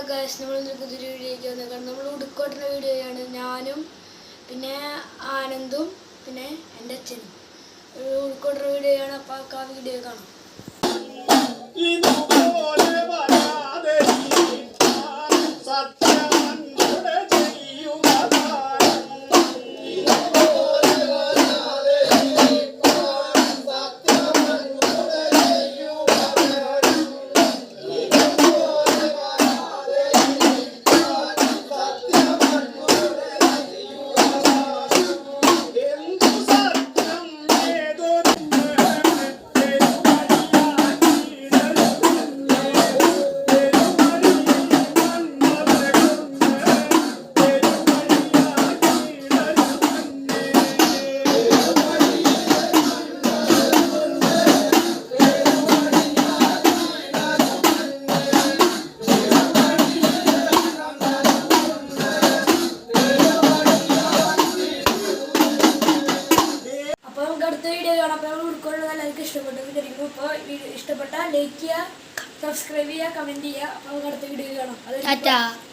Guys, നമ്മളൊരു പുതിയൊരു വീഡിയോയ്ക്ക് വന്നേക്കാം. നമ്മൾ ഉടുക്കോട്ടുന്ന വീഡിയോയാണ്. ഞാനും പിന്നെ ആനന്ദും പിന്നെ എൻ്റെ അച്ഛനും ഒരു ഉടുക്കോട്ടുന്ന വീഡിയോയാണ്. അപ്പോൾ ആ വീഡിയോ കാണാം. അടുത്ത വീഡിയോ കാണാം. അപ്പോൾ നമ്മൾ ഉടുക്കോട്ടുള്ളത് എല്ലാവർക്കും ഇഷ്ടപ്പെട്ടെന്ന് കരുതുന്നു. അപ്പോൾ ഇഷ്ടപ്പെട്ടാൽ ലൈക്ക് ചെയ്യുക, സബ്സ്ക്രൈബ് ചെയ്യുക, കമൻറ്റ് ചെയ്യുക. അപ്പോൾ നമുക്ക് അടുത്ത വീഡിയോ കാണാം.